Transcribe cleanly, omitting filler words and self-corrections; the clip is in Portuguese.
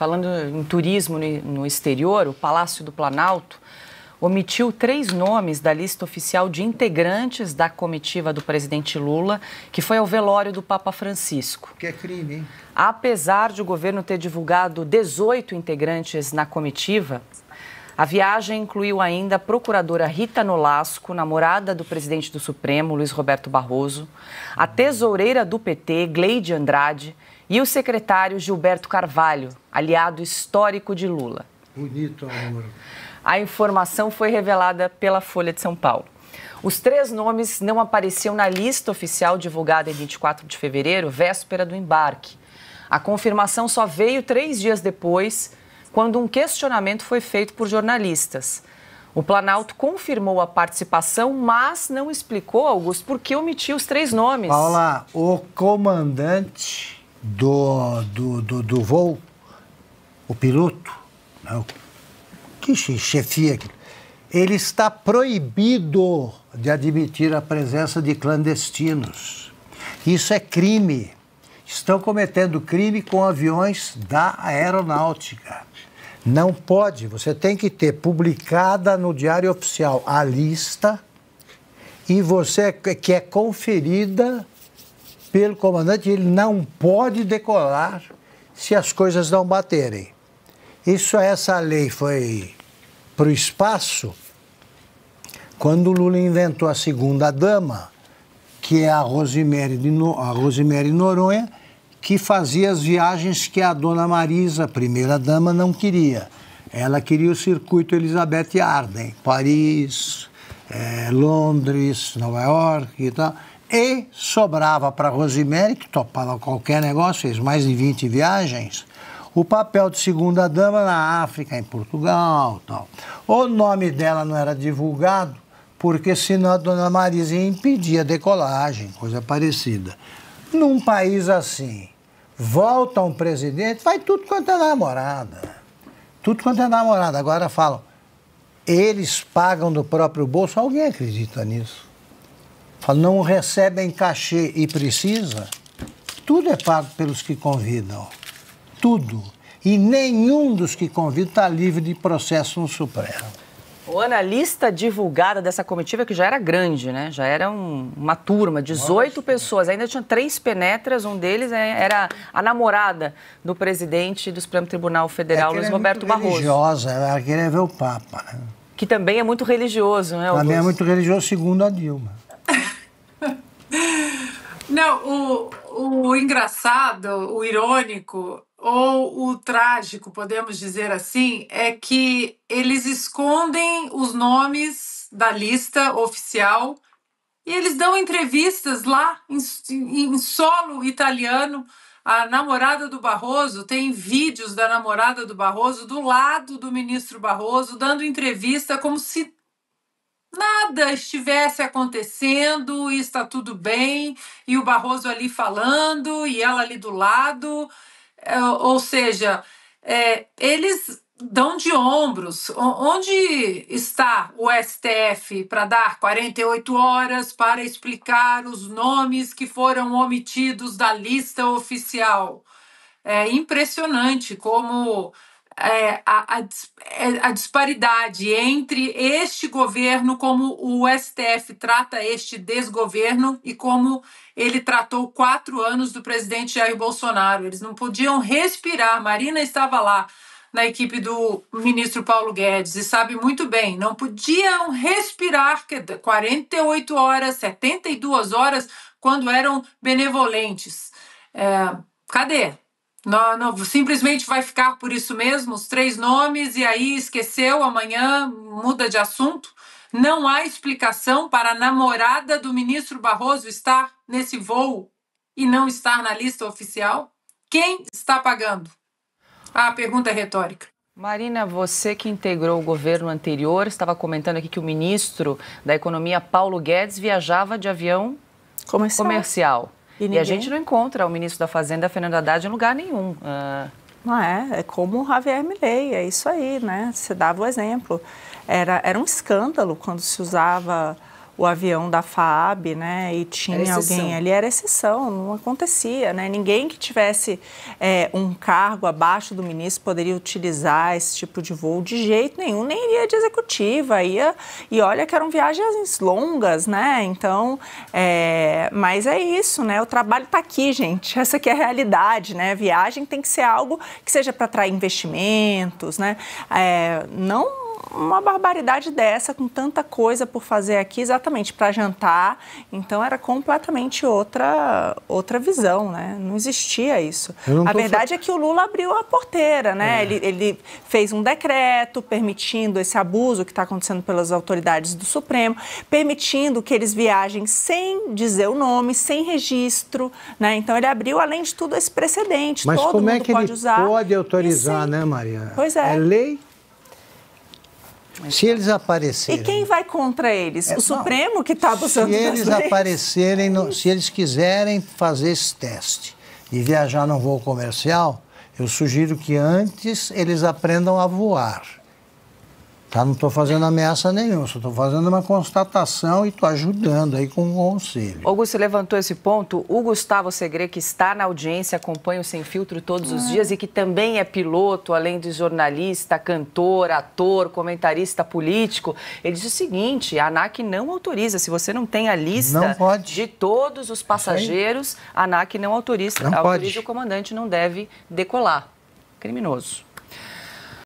falando em turismo no exterior, o Palácio do Planalto omitiu 3 nomes da lista oficial de integrantes da comitiva do presidente Lula, que foi ao velório do Papa Francisco. Que é crime, hein? Apesar de o governo ter divulgado 18 integrantes na comitiva, a viagem incluiu ainda a procuradora Rita Nolasco, namorada do presidente do Supremo, Luiz Roberto Barroso, a tesoureira do PT, Gleide Andrade, e o secretário Gilberto Carvalho, aliado histórico de Lula. Bonito, amor. A informação foi revelada pela Folha de São Paulo. Os 3 nomes não apareciam na lista oficial divulgada em 24 de fevereiro, véspera do embarque. A confirmação só veio 3 dias depois, quando um questionamento foi feito por jornalistas. O Planalto confirmou a participação, mas não explicou, Augusto, por que omitiu os 3 nomes. Paula, o comandante do voo, o piloto, não, que chefia, ele está proibido de admitir a presença de clandestinos. Isso é crime. Estão cometendo crime com aviões da aeronáutica. Não pode, você tem que ter publicada no Diário Oficial a lista e você que é conferida pelo comandante, ele não pode decolar se as coisas não baterem. Essa lei foi para o espaço quando o Lula inventou a segunda-dama, que é a Rosemary Noronha, que fazia as viagens que a dona Marisa, a primeira-dama, não queria. Ela queria o circuito Elizabeth Arden, Paris, Londres, Nova York e tal. E sobrava para a Rosemary, que topava qualquer negócio, fez mais de 20 viagens, o papel de segunda-dama na África, em Portugal e tal. O nome dela não era divulgado, porque senão a dona Marisa ia impedir a decolagem, coisa parecida. Num país assim, volta um presidente, vai tudo quanto é namorada. Tudo quanto é namorada. Agora falam, eles pagam do próprio bolso, alguém acredita nisso? Falam, não recebem cachê e precisa? Tudo é pago pelos que convidam. Tudo. E nenhum dos que convidam está livre de processo no Supremo. Ana, a lista divulgada dessa comitiva, que já era grande, né? Já era uma turma, 18 pessoas. Ainda tinha 3 penetras, um deles era a namorada do presidente do Supremo Tribunal Federal, Luiz Roberto Barroso. Religiosa, ela queria ver o Papa, né? Que também é muito religioso, né, Augusto? Também é muito religioso, segundo a Dilma. Não, o engraçado, o irônico ou o trágico, podemos dizer assim, é que eles escondem os nomes da lista oficial e eles dão entrevistas lá em solo italiano. A namorada do Barroso, tem vídeos da namorada do Barroso do lado do ministro Barroso, dando entrevista como se nada estivesse acontecendo e está tudo bem, e o Barroso ali falando e ela ali do lado. Ou seja, eles dão de ombros. Onde está o STF para dar 48 horas para explicar os nomes que foram omitidos da lista oficial? É impressionante como a disparidade entre este governo, como o STF trata este desgoverno e como ele tratou 4 anos do presidente Jair Bolsonaro. Eles não podiam respirar. Marina estava lá na equipe do ministro Paulo Guedes e sabe muito bem, não podiam respirar 48 horas, 72 horas, quando eram benevolentes. Cadê? Não, simplesmente vai ficar por isso mesmo, os 3 nomes, e aí esqueceu, amanhã muda de assunto. Não há explicação para a namorada do ministro Barroso estar nesse voo e não estar na lista oficial? Quem está pagando? A pergunta é retórica. Marina, você que integrou o governo anterior, estava comentando aqui que o ministro da Economia, Paulo Guedes, viajava de avião comercial. E a gente não encontra o ministro da Fazenda, Fernando Haddad, em lugar nenhum. Não é como o Javier Milei, é isso aí, né? Você dava o exemplo. Era um escândalo quando se usava o avião da FAB, né? E tinha alguém ali, era exceção, não acontecia, né? Ninguém que tivesse um cargo abaixo do ministro poderia utilizar esse tipo de voo de jeito nenhum, nem iria de executiva, ia, e olha que eram viagens longas, né? Então, mas é isso, né? O trabalho está aqui, gente, essa aqui é a realidade, né? A viagem tem que ser algo que seja para atrair investimentos, né? Não uma barbaridade dessa, com tanta coisa por fazer aqui, exatamente para jantar. Então, era completamente outra visão, né? Não existia isso. A verdade é que o Lula abriu a porteira, né? Ele fez um decreto permitindo esse abuso que está acontecendo pelas autoridades do Supremo, permitindo que eles viajem sem dizer o nome, sem registro, né? Então, ele abriu, além de tudo, esse precedente. Mas todo como mundo é que pode ele usar, pode autorizar, né, Maria? Pois é. É lei? Se eles aparecerem... E quem vai contra eles? O Supremo que está abusando das leis? Se eles aparecerem, se eles quiserem fazer esse teste e viajar num voo comercial, eu sugiro que antes eles aprendam a voar. Tá? Não estou fazendo ameaça nenhuma, só estou fazendo uma constatação e estou ajudando aí com um conselho. Augusto, você levantou esse ponto. O Gustavo Segre, que está na audiência, acompanha o Sem Filtro todos os dias e que também é piloto, além de jornalista, cantor, ator, comentarista político, ele diz o seguinte: a ANAC não autoriza. Se você não tem a lista de todos os passageiros, a ANAC não autoriza. O comandante não deve decolar. Criminoso.